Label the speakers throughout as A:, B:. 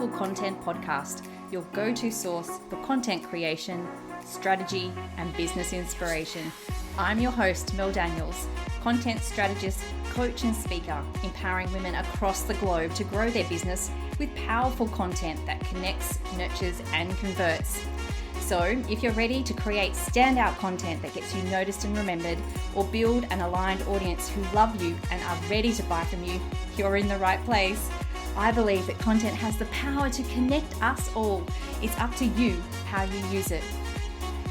A: Powerful Content Podcast, your go-to source for content creation, strategy, and business inspiration. I'm your host, Mel Daniels, content strategist, coach and speaker, empowering women across the globe to grow their business with powerful content that connects, nurtures, and converts. So if you're ready to create standout content that gets you noticed and remembered, or build an aligned audience who love you and are ready to buy from you, you're in the right place. I believe that content has the power to connect us all. It's up to you how you use it.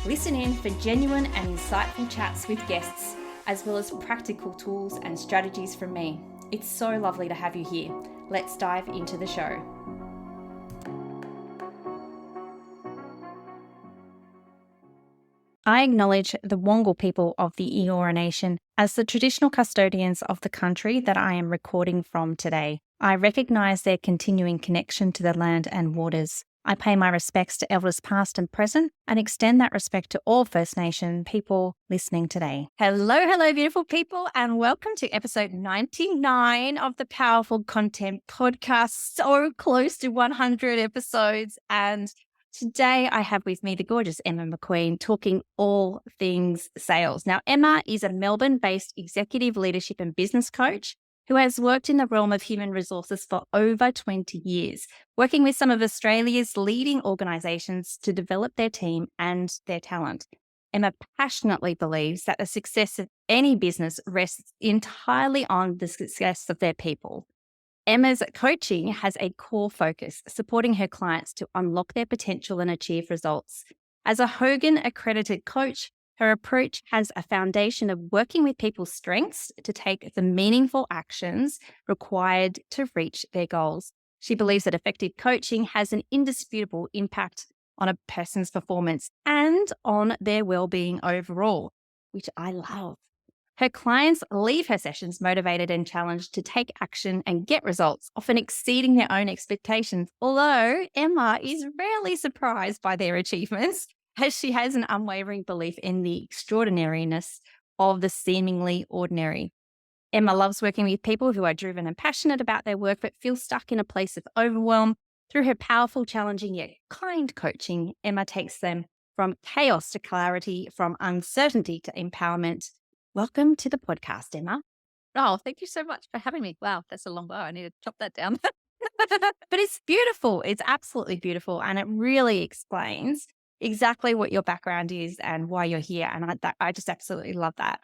A: Listen in for genuine and insightful chats with guests, as well as practical tools and strategies from me. It's so lovely to have you here. Let's dive into the show. I acknowledge the Wongal people of the Eora Nation as the traditional custodians of the country that I am recording from today. I recognise their continuing connection to the land and waters. I pay my respects to elders past and present and extend that respect to all First Nation people listening today. Hello, beautiful people, and welcome to episode 99 of the Powerful Content Podcast. So close to 100 episodes, and today I have with me the gorgeous Emma McQueen talking all things sales. Now, Emma is a Melbourne-based executive leadership and business coach who has worked in the realm of human resources for over 20 years, working with some of Australia's leading organisations to develop their team and their talent. Emma passionately believes that the success of any business rests entirely on the success of their people. Emma's coaching has a core focus, supporting her clients to unlock their potential and achieve results. As a Hogan accredited coach, her approach has a foundation of working with people's strengths to take the meaningful actions required to reach their goals. She believes that effective coaching has an indisputable impact on a person's performance and on their well-being overall, which I love. Her clients leave her sessions motivated and challenged to take action and get results, often exceeding their own expectations, although Emma is rarely surprised by their achievements, as she has an unwavering belief in the extraordinariness of the seemingly ordinary. Emma loves working with people who are driven and passionate about their work but feel stuck in a place of overwhelm. Through her powerful, challenging yet kind coaching, Emma takes them from chaos to clarity, from uncertainty to empowerment. Welcome to the podcast, Emma.
B: Oh, thank you so much for having me. Wow, that's a long bio. I need to chop that down.
A: But it's beautiful. It's absolutely beautiful. And it really explains exactly what your background is and why you're here. And I just absolutely love that.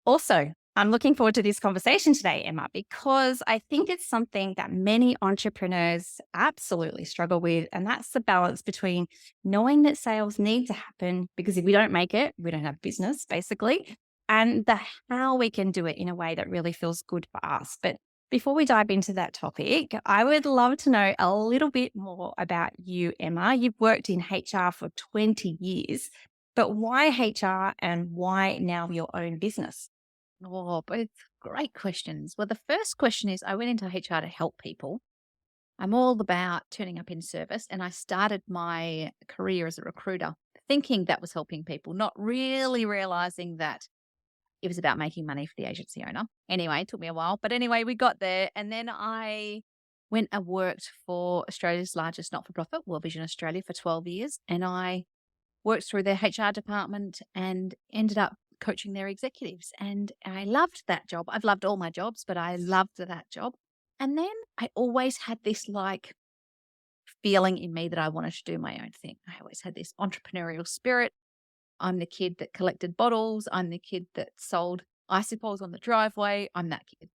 A: Also, I'm looking forward to this conversation today, Emma, because I think it's something that many entrepreneurs absolutely struggle with. And that's the balance between knowing that sales need to happen, because if we don't make it, we don't have business, basically, and how we can do it in a way that really feels good for us. But before we dive into that topic, I would love to know a little bit more about you, Emma. You've worked in HR for 20 years, but why HR and why now your own business?
B: Oh, both great questions. Well, the first question is I went into HR to help people. I'm all about turning up in service, and I started my career as a recruiter thinking that was helping people, not really realizing that it was about making money for the agency owner. Anyway, it took me a while, but anyway, we got there. And then I went and worked for Australia's largest not-for-profit, World Vision Australia, for 12 years. And I worked through their HR department and ended up coaching their executives. And I loved that job. I've loved all my jobs, but I loved that job. And then I always had this feeling in me that I wanted to do my own thing. I always had this entrepreneurial spirit. I'm the kid that collected bottles. I'm the kid that sold icicles on the driveway. I'm that kid.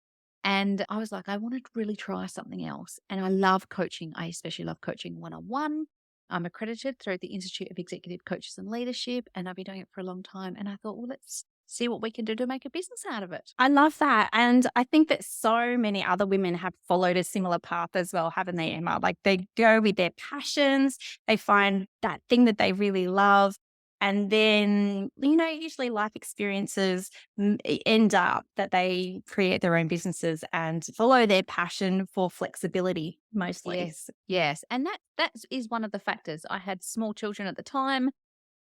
B: And I was like, I want to really try something else. And I love coaching. I especially love coaching one-on-one. I'm accredited through the Institute of Executive Coaches and Leadership, and I've been doing it for a long time. And I thought, well, let's see what we can do to make a business out of it.
A: I love that. And I think that so many other women have followed a similar path as well, haven't they, Emma? Like they go with their passions, they find that thing that they really love. And then, usually life experiences end up that they create their own businesses and follow their passion for flexibility mostly.
B: Yes. And that is one of the factors. I had small children at the time,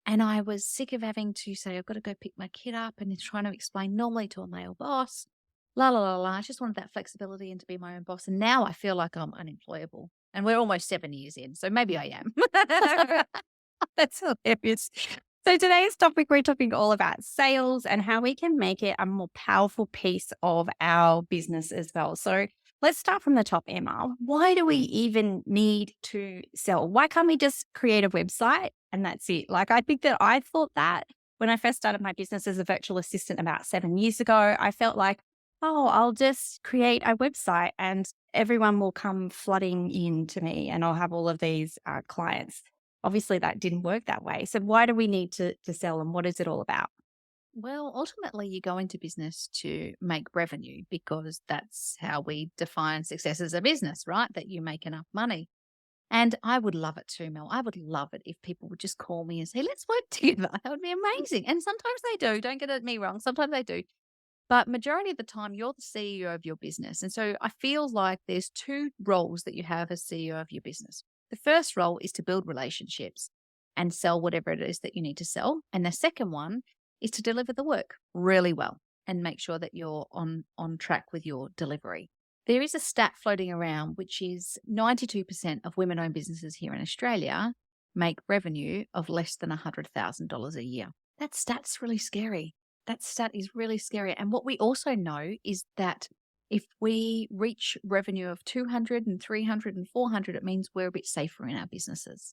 B: and I was sick of having to say, I've got to go pick my kid up, and then trying to explain normally to a male boss, la, la, la, la. I just wanted that flexibility and to be my own boss. And now I feel like I'm unemployable. And we're almost 7 years in, so maybe I am.
A: That's hilarious. So today's topic, we're talking all about sales and how we can make it a more powerful piece of our business as well. So let's start from the top, Emma. Why do we even need to sell? Why can't we just create a website and that's it? Like, I thought that when I first started my business as a virtual assistant about 7 years ago. I felt like, oh, I'll just create a website and everyone will come flooding in to me and I'll have all of these clients. Obviously, that didn't work that way. So why do we need to sell and what is it all about?
B: Well, ultimately, you go into business to make revenue because that's how we define success as a business, right? That you make enough money. And I would love it too, Mel. I would love it if people would just call me and say, let's work together. That would be amazing. And sometimes they do. Don't get me wrong. Sometimes they do. But majority of the time, you're the CEO of your business. And so I feel like there's two roles that you have as CEO of your business. The first role is to build relationships and sell whatever it is that you need to sell. And the second one is to deliver the work really well and make sure that you're on track with your delivery. There is a stat floating around, which is 92% of women owned businesses here in Australia make revenue of less than $100,000 a year. That stat's really scary. That stat is really scary. And what we also know is that if we reach revenue of 200 and 300 and 400, it means we're a bit safer in our businesses.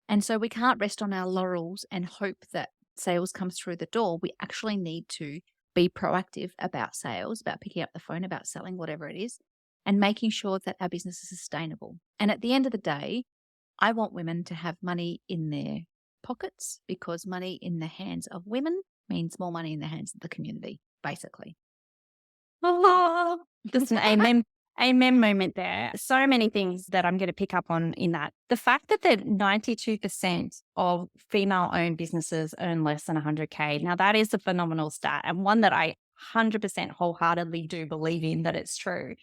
B: And so we can't rest on our laurels and hope that sales comes through the door. We actually need to be proactive about sales, about picking up the phone, about selling, whatever it is, and making sure that our business is sustainable. And at the end of the day, I want women to have money in their pockets because money in the hands of women means more money in the hands of the community, basically.
A: Oh, just an amen moment there. So many things that I'm going to pick up on in that. The fact that 92% of female owned businesses earn less than 100K. Now that is a phenomenal stat and one that I 100% wholeheartedly do believe in that it's true.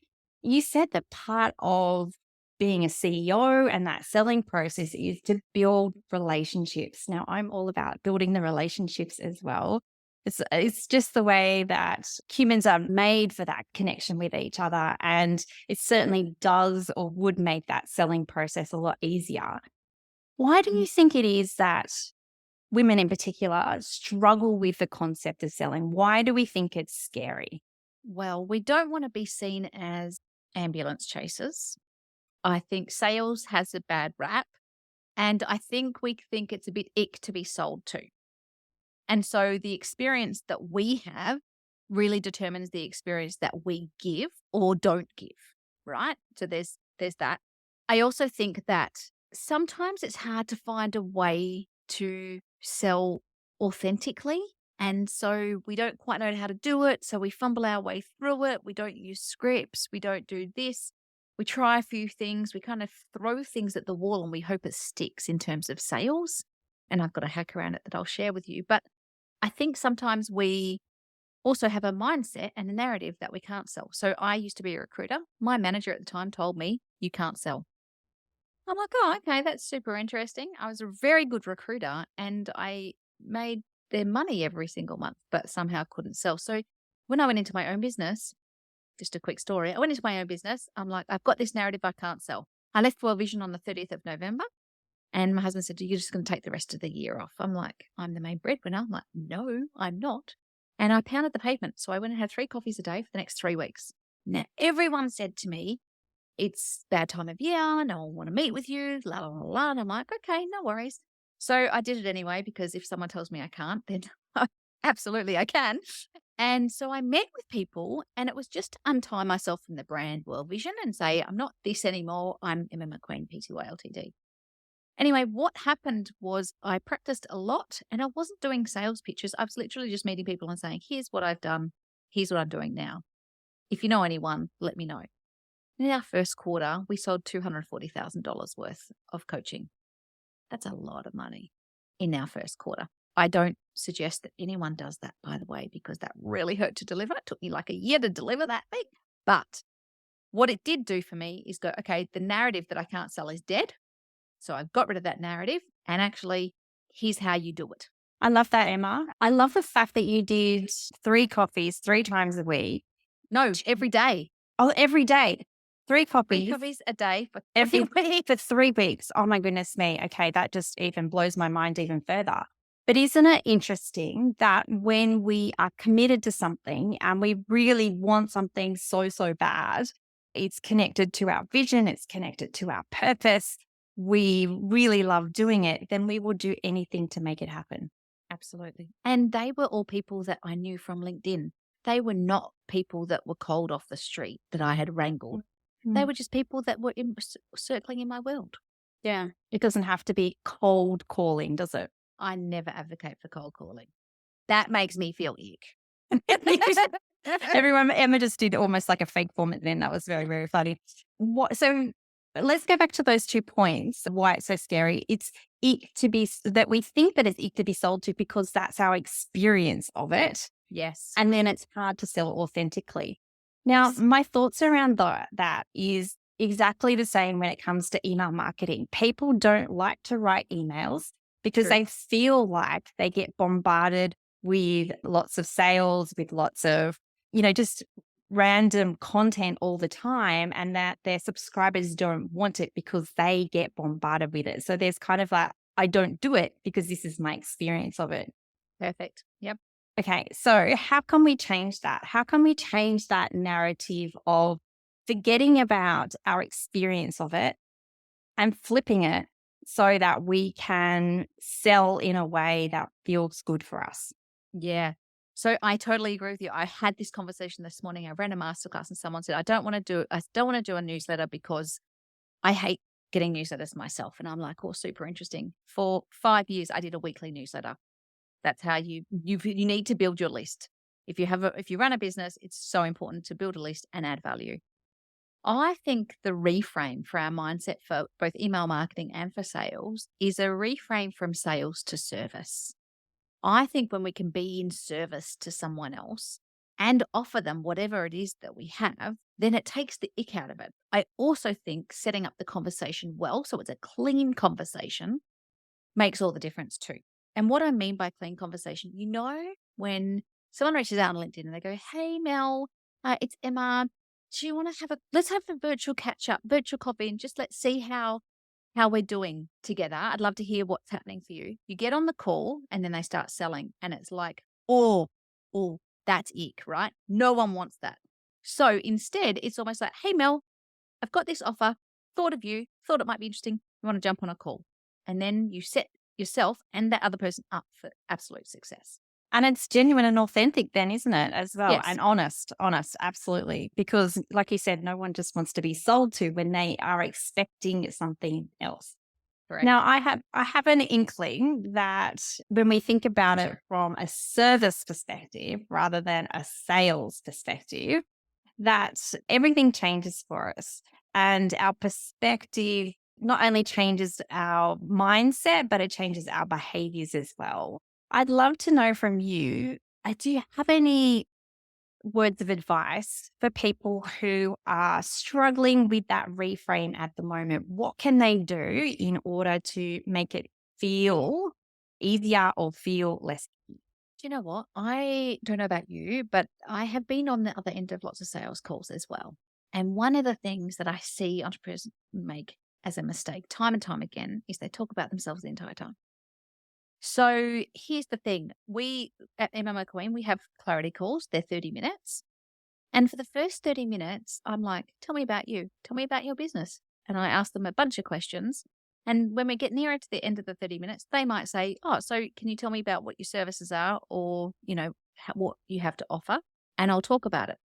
A: You said that part of being a CEO and that selling process is to build relationships. Now I'm all about building the relationships as well. It's just the way that humans are made for that connection with each other. And it certainly does or would make that selling process a lot easier. Why do you think it is that women in particular struggle with the concept of selling? Why do we think it's scary?
B: Well, we don't want to be seen as ambulance chasers. I think sales has a bad rap. And I think we think it's a bit ick to be sold to. And so the experience that we have really determines the experience that we give or don't give, right? So there's that. I also think that sometimes it's hard to find a way to sell authentically. And so we don't quite know how to do it. So we fumble our way through it. We don't use scripts. We don't do this. We try a few things. We kind of throw things at the wall and we hope it sticks in terms of sales. And I've got a hack around it that I'll share with you. But I think sometimes we also have a mindset and a narrative that we can't sell. So I used to be a recruiter. My manager at the time told me, you can't sell. I'm like, oh, okay, that's super interesting. I was a very good recruiter and I made their money every single month, but somehow couldn't sell. So when I went into my own business, just a quick story, I went into my own business. I'm like, I've got this narrative I can't sell. I left World Vision on the 30th of November. And my husband said, you're just going to take the rest of the year off. I'm like, I'm the main breadwinner. I'm like, no, I'm not. And I pounded the pavement. So I went and had 3 coffees a day for the next 3 weeks. Now, everyone said to me, it's bad time of year. No one will want to meet with you. La, la, la, la. And I'm like, okay, no worries. So I did it anyway, because if someone tells me I can't, then absolutely I can. And so I met with people and it was just to untie myself from the brand World Vision and say, I'm not this anymore. I'm Emma McQueen, PTY Ltd. Anyway, what happened was I practiced a lot and I wasn't doing sales pitches. I was literally just meeting people and saying, here's what I've done. Here's what I'm doing now. If you know anyone, let me know. In our first quarter, we sold $240,000 worth of coaching. That's a lot of money in our first quarter. I don't suggest that anyone does that, by the way, because that really hurt to deliver. It took me like a year to deliver that thing. But what it did do for me is go, okay, the narrative that I can't sell is dead. So I've got rid of that narrative and actually, here's how you do it.
A: I love that, Emma. I love the fact that you did 3 coffees 3 times a week.
B: No, every day.
A: Oh, every day. 3
B: 3
A: copies
B: copies a day for 3
A: every
B: weeks.
A: for 3 weeks. Oh my goodness me. Okay, that just even blows my mind even further. But isn't it interesting that when we are committed to something and we really want something so, so bad, it's connected to our vision, it's connected to our purpose, we really love doing it, then we will do anything to make it happen.
B: Absolutely. And they were all people that I knew from LinkedIn. They were not people that were cold off the street that I had wrangled. They
A: Mm.
B: were just people that were circling in my world.
A: Yeah. It doesn't have to be cold calling, does it?
B: I never advocate for cold calling. That makes me feel ick.
A: Everyone, Emma just did almost like a fake vomit then. That was very, very funny. So let's go back to those 2 points of why it's so scary. It's ick to be, that we think that it's ick to be sold to because that's our experience of it.
B: Yes.
A: And then it's hard to sell authentically. Now,
B: Yes.
A: my thoughts around that is exactly the same when it comes to email marketing. People don't like to write emails because
B: True.
A: they feel like they get bombarded with lots of sales, with lots of, just random content all the time, and that their subscribers don't want it because they get bombarded with it. So there's kind of like, I don't do it because this is my experience of it.
B: Perfect. Yep.
A: Okay, so how can we change that? How can we change that narrative of forgetting about our experience of it and flipping it so that we can sell in a way that feels good for us?
B: Yeah. So I totally agree with you. I had this conversation this morning. I ran a masterclass and someone said, I don't want to do a newsletter because I hate getting newsletters myself. And I'm like, oh, super interesting. For 5 years, I did a weekly newsletter. That's how you need to build your list. If you run a business, it's so important to build a list and add value. I think the reframe for our mindset for both email marketing and for sales is a reframe from sales to service. I think when we can be in service to someone else and offer them whatever it is that we have, then it takes the ick out of it. I also think setting up the conversation well, so it's a clean conversation, makes all the difference too. And what I mean by clean conversation, when someone reaches out on LinkedIn and they go, "Hey Mel, it's Emma. Do you want to let's have a virtual catch up, virtual coffee, and just let's see how we're doing together. I'd love to hear what's happening for you." You get on the call and then they start selling and it's like, oh, that's ick, right? No one wants that. So instead, it's almost like, "Hey Mel, I've got this offer, thought of you, thought it might be interesting. You want to jump on a call?" And then you set yourself and that other person up for absolute success.
A: And it's genuine and authentic then, isn't it, as well?
B: Yes,
A: And honest, absolutely. Because like you said, no one just wants to be sold to when they are expecting something else.
B: correct.
A: Now, I have an inkling that when we think about it from a service perspective rather than a sales perspective, that everything changes for us and our perspective not only changes our mindset, but it changes our behaviors as well. I'd love to know from you, do you have any words of advice for people who are struggling with that reframe at the moment? What can they do in order to make it feel easier or feel less?
B: Do you know what? I don't know about you, but I have been on the other end of lots of sales calls as well. And one of the things that I see entrepreneurs make as a mistake time and time again is they talk about themselves the entire time. So here's the thing. We at Emma McQueen, we have clarity calls. They're 30 minutes. And for the first 30 minutes, I'm like, "Tell me about you. Tell me about your business." And I ask them a bunch of questions. And when we get nearer to the end of the 30 minutes, they might say, "Oh, so can you tell me about what your services are or, what you have to offer?" And I'll talk about it.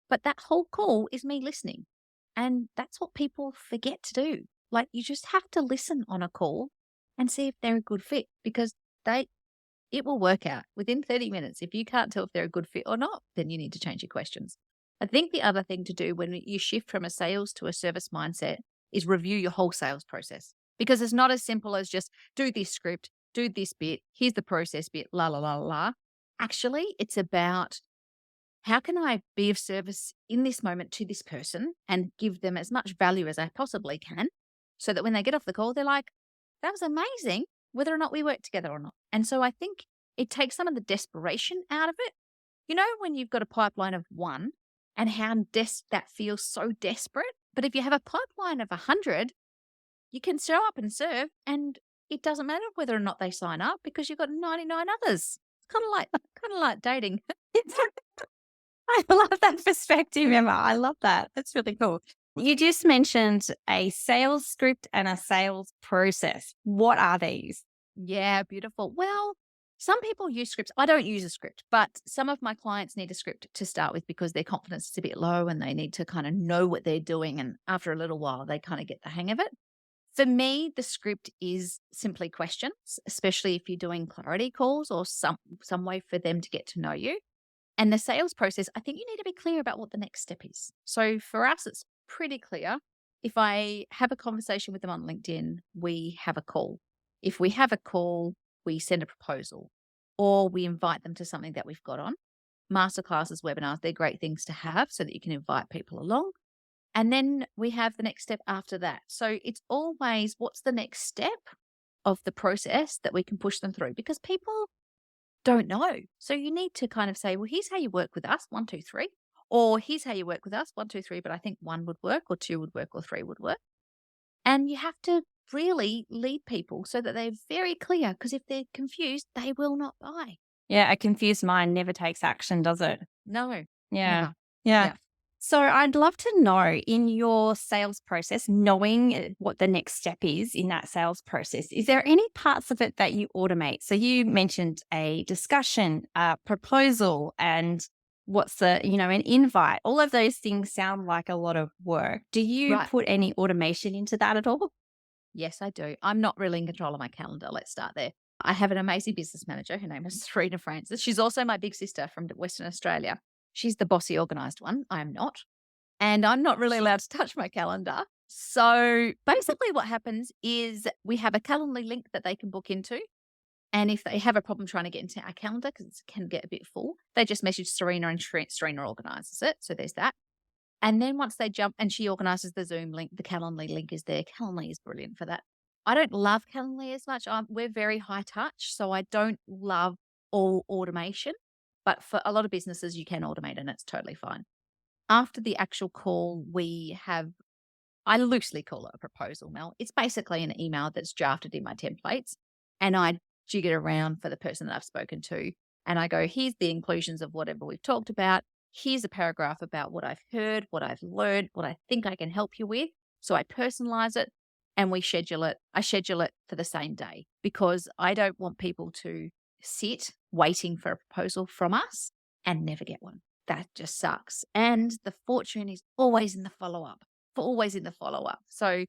B: But that whole call is me listening. And that's what people forget to do. Like, you just have to listen on a call and see if they're a good fit because it will work out within 30 minutes. If you can't tell if they're a good fit or not, then you need to change your questions. I think the other thing to do when you shift from a sales to a service mindset is review your whole sales process because it's not as simple as just do this script, do this bit, here's the process bit, la, la, la, la. Actually, it's about how can I be of service in this moment to this person and give them as much value as I possibly can so that when they get off the call, they're like, "That was amazing," whether or not we work together or not. And so I think it takes some of the desperation out of it. When you've got a pipeline of one and how that feels so desperate, But if you have a pipeline of 100, you can show up and serve, and it doesn't matter whether or not they sign up because you've got 99 others. It's kind of like dating.
A: I love that perspective, Emma. I love that. That's really cool. You just mentioned a sales script and a sales process. What are these?
B: Yeah, beautiful. Well, some people use scripts. I don't use a script, but some of my clients need a script to start with because their confidence is a bit low and they need to kind of know what they're doing. And after a little while, they kind of get the hang of it. For me, the script is simply questions, especially if you're doing clarity calls or some way for them to get to know you. And the sales process, I think you need to be clear about what the next step is. So for us, it's pretty clear. If I have a conversation with them on LinkedIn, we have a call. If we have a call, we send a proposal or we invite them to something that we've got on. Masterclasses, webinars, they're great things to have so that you can invite people along. And then we have the next step after that. So it's always what's the next step of the process that we can push them through because people don't know. So you need to kind of say, well, here's how you work with us, 1, 2, 3. Or here's how you work with us, 1, 2, 3. But I think 1 would work, or 2 would work, or 3 would work. And you have to really lead people so that they're very clear because if they're confused, they will not buy.
A: Yeah, a confused mind never takes action, does it?
B: No,
A: Yeah.
B: never.
A: Yeah.
B: Yeah.
A: So I'd love to know in your sales process, knowing what the next step is in that sales process, is there any parts of it that you automate? So you mentioned a discussion, a proposal, and an invite. All of those things sound like a lot of work. Do you
B: Right.
A: put any automation into that at all?
B: Yes, I do. I'm not really in control of my calendar. Let's start there. I have an amazing business manager. Her name is Serena Francis. She's also my big sister from Western Australia. She's the bossy, organized one. I am not. And I'm not really allowed to touch my calendar. So basically, what happens is we have a Calendly link that they can book into. And if they have a problem trying to get into our calendar, because it can get a bit full, they just message Serena and Serena organizes it. So there's that. And then once they jump and she organizes the Zoom link, the Calendly link is there. Calendly is brilliant for that. I don't love Calendly as much. We're very high touch, so I don't love all automation. But for a lot of businesses, you can automate and it's totally fine. After the actual call, I loosely call it a proposal, Mel. It's basically an email that's drafted in my templates and I jig it around for the person that I've spoken to. And I go, here's the inclusions of whatever we've talked about. Here's a paragraph about what I've heard, what I've learned, what I think I can help you with. So I personalize it and we schedule it. I schedule it for the same day because I don't want people to sit waiting for a proposal from us and never get one. That just sucks. And the fortune is always in the follow up, always in the follow up. So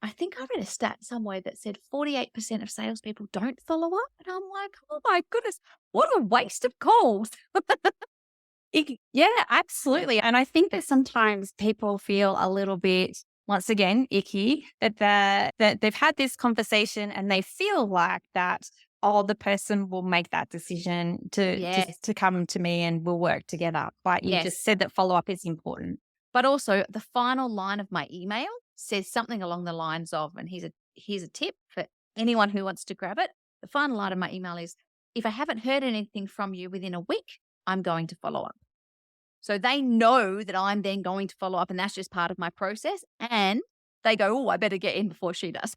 B: I think I read a stat somewhere that said 48% of salespeople don't follow up. And I'm like, oh my goodness, what a waste of calls.
A: Yeah, absolutely. And I think that sometimes people feel a little bit, once again, icky that they've had this conversation and they feel like that, oh, the person will make that decision
B: Yes.
A: to come to me and we'll work together. But you
B: Yes.
A: just said that follow up is important.
B: But also the final line of my email says something along the lines of, and here's a tip for anyone who wants to grab it. The final line of my email is, if I haven't heard anything from you within a week, I'm going to follow up. So they know that I'm then going to follow up and that's just part of my process. And they go, oh, I better get in before she does.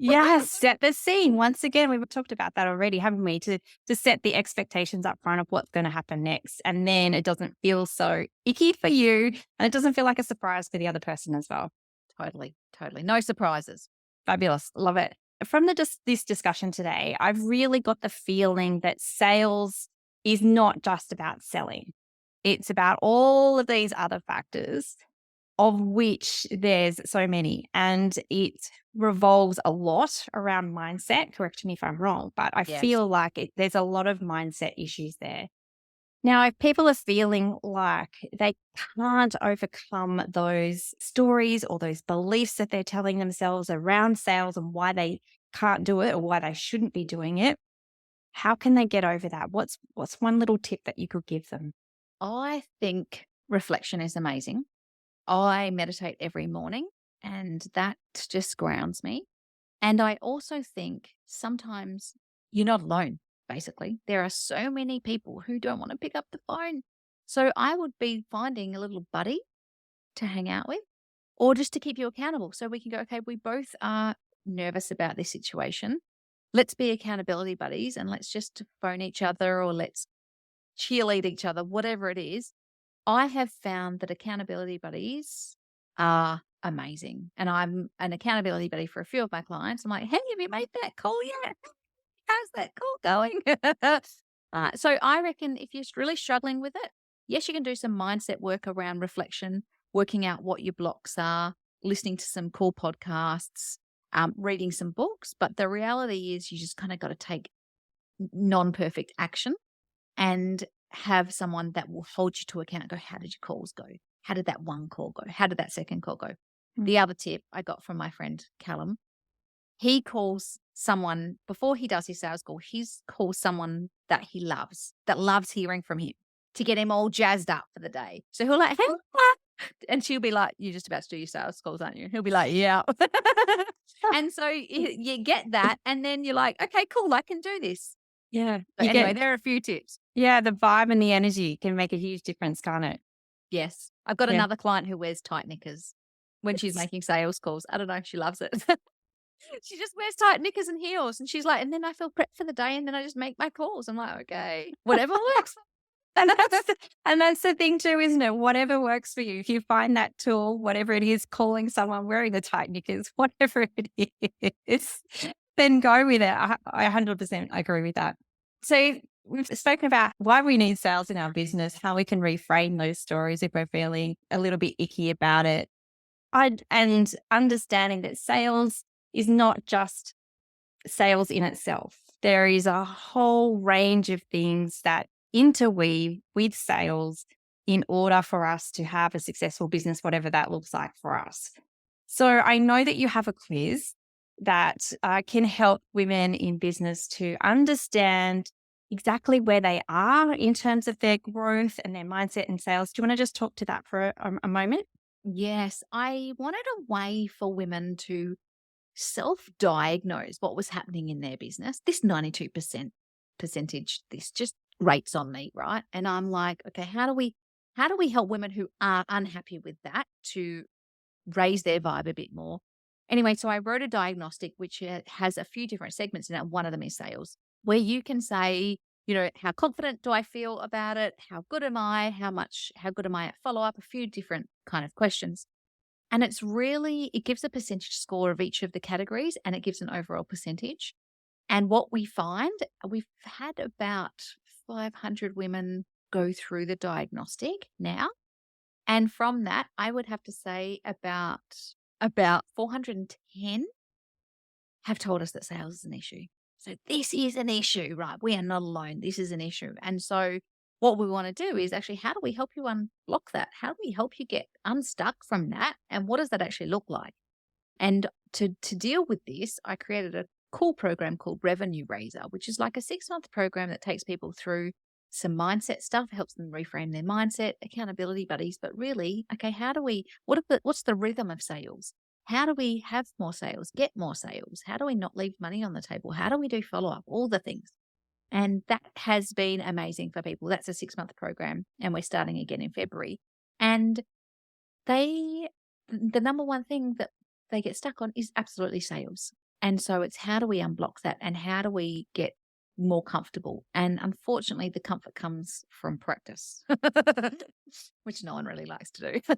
A: Yes, set the scene. Once again, we've talked about that already, haven't we? To set the expectations up front of what's going to happen next. And then it doesn't feel so icky for you and it doesn't feel like a surprise for the other person as well.
B: Totally. No surprises.
A: Fabulous. Love it. From this discussion today, I've really got the feeling that sales is not just about selling. It's about all of these other factors, of which there's so many. And it revolves a lot around mindset. Correct me if I'm wrong, but I
B: Yes.
A: feel like there's a lot of mindset issues there. Now, if people are feeling like they can't overcome those stories or those beliefs that they're telling themselves around sales and why they can't do it or why they shouldn't be doing it, how can they get over that? What's one little tip that you could give them?
B: I think reflection is amazing. I meditate every morning and that just grounds me. And I also think sometimes you're not alone, basically. There are so many people who don't want to pick up the phone. So I would be finding a little buddy to hang out with or just to keep you accountable. So we can go, okay, we both are nervous about this situation. Let's be accountability buddies and let's just phone each other or let's cheerlead each other, whatever it is. I have found that accountability buddies are amazing. And I'm an accountability buddy for a few of my clients. I'm like, hey, have you made that call yet? How's that call going? So I reckon if you're really struggling with it, yes, you can do some mindset work around reflection, working out what your blocks are, listening to some cool podcasts, reading some books. But the reality is you just kind of got to take non-perfect action and have someone that will hold you to account and go, how did your calls go? How did that one call go? How did that second call go? The other tip I got from my friend Callum, he calls someone before he does his sales call, he calls someone that he loves, that loves hearing from him to get him all jazzed up for the day. So he'll like, hey, and she'll be like, you're just about to do your sales calls, aren't you? And he'll be like, yeah. And so you get that. And then you're like, okay, cool, I can do this.
A: Yeah.
B: So anyway, there are a few tips.
A: Yeah, the vibe and the energy can make a huge difference, can't it?
B: Yes. I've got
A: Yeah.
B: another client who wears tight knickers when she's making sales calls. I don't know if she loves it. She just wears tight knickers and heels. And she's like, and then I feel prepped for the day and then I just make my calls. I'm like, okay, whatever works.
A: And that's the thing too, isn't it? Whatever works for you. If you find that tool, whatever it is, calling someone wearing the tight knickers, whatever it is, then go with it. I 100% agree with that. So we've spoken about why we need sales in our business, how we can reframe those stories if we're feeling a little bit icky about it. And understanding that sales is not just sales in itself. There is a whole range of things that interweave with sales in order for us to have a successful business, whatever that looks like for us. So I know that you have a quiz that can help women in business to understand exactly where they are in terms of their growth and their mindset in sales. Do you want to just talk to that for a moment?
B: Yes. I wanted a way for women to self-diagnose what was happening in their business. This 92% percentage, this just rates on me, right? And I'm like, okay, how do we help women who are unhappy with that to raise their vibe a bit more? Anyway, so I wrote a diagnostic which has a few different segments in it. One of them is sales, where you can say, how confident do I feel about it? How good am I? How good am I at follow up? A few different kind of questions. And it gives a percentage score of each of the categories and it gives an overall percentage. And what we find, we've had about 500 women go through the diagnostic now. And from that, I would have to say about 410 have told us that sales is an issue. So this is an issue, right? We are not alone. This is an issue. And so what we want to do is actually, how do we help you unblock that? How do we help you get unstuck from that? And what does that actually look like? And to deal with this, I created a cool program called Revenue Raiser, which is like a 6-month program that takes people through some mindset stuff, helps them reframe their mindset, accountability buddies. But really, okay, what's the rhythm of sales? How do we have more sales, get more sales? How do we not leave money on the table? How do we do follow up? All the things. And that has been amazing for people. That's a 6-month program and we're starting again in February. And the number one thing that they get stuck on is absolutely sales. And so it's how do we unblock that and how do we get more comfortable? And unfortunately, the comfort comes from practice, which no one really likes to do.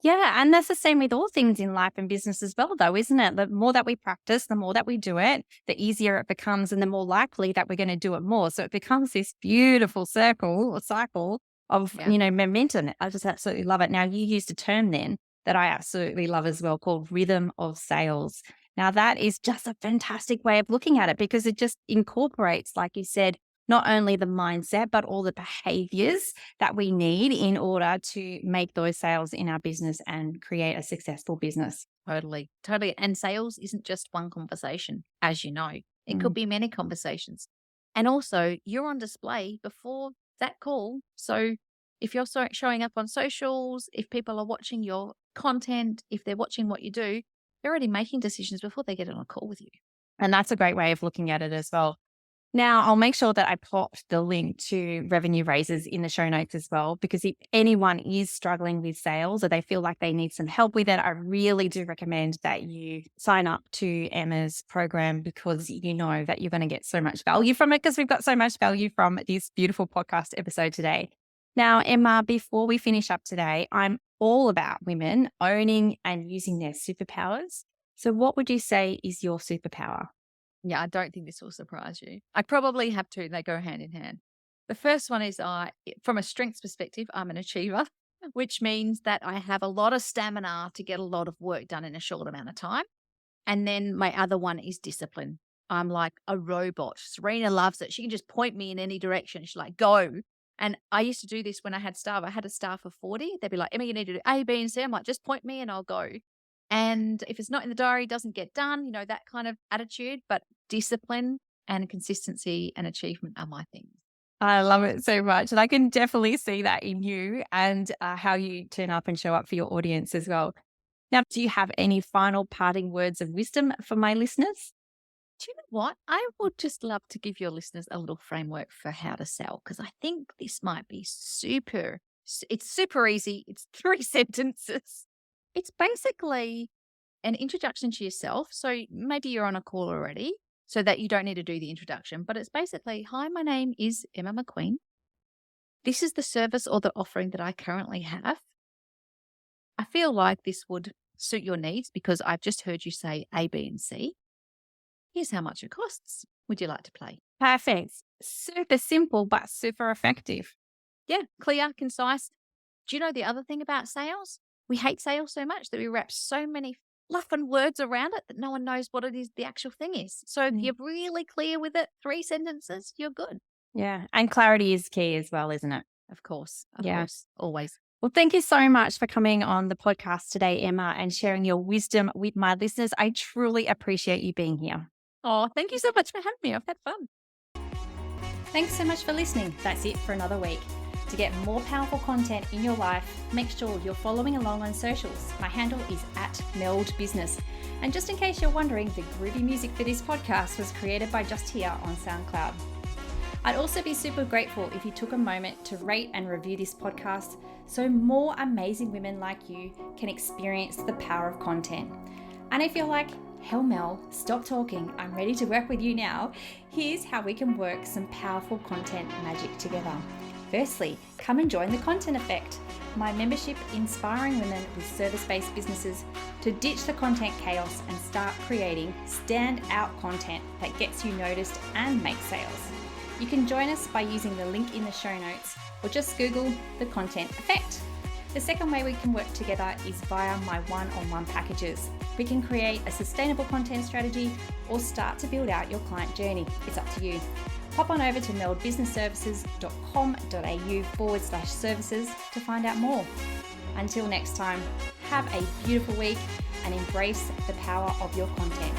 A: Yeah, and that's the same with all things in life and business as well, though, isn't it? The more that we practice, the more that we do it, the easier it becomes and the more likely that we're going to do it more. So it becomes this beautiful cycle of,
B: Yeah.
A: momentum. I just absolutely love it. Now, you used a term then that I absolutely love as well called rhythm of sales. Now, that is just a fantastic way of looking at it because it just incorporates, like you said, not only the mindset, but all the behaviors that we need in order to make those sales in our business and create a successful business.
B: Totally. Totally. And sales isn't just one conversation, as you know, it could be many conversations. And also, you're on display before that call. So if you're showing up on socials, if people are watching your content, if they're watching what you do, they're already making decisions before they get on a call with you.
A: And that's a great way of looking at it as well. Now, I'll make sure that I pop the link to revenue raisers in the show notes as well, because if anyone is struggling with sales or they feel like they need some help with it, I really do recommend that you sign up to Emma's program, because you know that you're going to get so much value from it, because we've got so much value from this beautiful podcast episode today. Now, Emma, before we finish up today, I'm all about women owning and using their superpowers. So what would you say is your superpower?
B: Yeah, I don't think this will surprise you. I probably have two. They go hand in hand. The first one is from a strengths perspective, I'm an achiever, which means that I have a lot of stamina to get a lot of work done in a short amount of time. And then my other one is discipline. I'm like a robot. Serena loves it. She can just point me in any direction. She's like, go. And I used to do this when I had staff. I had a staff of 40. They'd be like, Emma, you need to do A, B, and C. I'm like, just point me and I'll go. And if it's not in the diary, it doesn't get done, that kind of attitude. But discipline and consistency and achievement are my things.
A: I love it so much. And I can definitely see that in you and how you turn up and show up for your audience as well. Now, do you have any final parting words of wisdom for my listeners?
B: Do you know what? I would just love to give your listeners a little framework for how to sell, because I think this might be it's super easy. It's 3 sentences. It's basically an introduction to yourself. So maybe you're on a call already so that you don't need to do the introduction, but it's basically, hi, my name is Emma McQueen. This is the service or the offering that I currently have. I feel like this would suit your needs because I've just heard you say A, B, and C. Here's how much it costs. Would you like to play?
A: Perfect. Super simple, but super effective.
B: Yeah, clear, concise. Do you know the other thing about sales? We hate sales so much that we wrap so many fluffing words around it that no one knows what it is the actual thing is. So if you're really clear with it, 3 sentences, you're good.
A: Yeah. And clarity is key as well, isn't it?
B: Of course. Always.
A: Well, thank you so much for coming on the podcast today, Emma, and sharing your wisdom with my listeners. I truly appreciate you being here.
B: Oh, thank you so much for having me. I've had fun.
A: Thanks so much for listening. That's it for another week. To get more powerful content in your life, make sure you're following along on socials. My handle is @meldbusiness. And just in case you're wondering, the groovy music for this podcast was created by Just Here on SoundCloud. I'd also be super grateful if you took a moment to rate and review this podcast so more amazing women like you can experience the power of content. And if you're like, hell Mel, stop talking, I'm ready to work with you now, here's how we can work some powerful content magic together. Firstly, come and join the Content Effect, my membership inspiring women with service-based businesses to ditch the content chaos and start creating stand-out content that gets you noticed and makes sales. You can join us by using the link in the show notes or just Google the Content Effect. The second way we can work together is via my one-on-one packages. We can create a sustainable content strategy or start to build out your client journey. It's up to you. Pop on over to meldbusinessservices.com.au/services to find out more. Until next time, have a beautiful week and embrace the power of your content.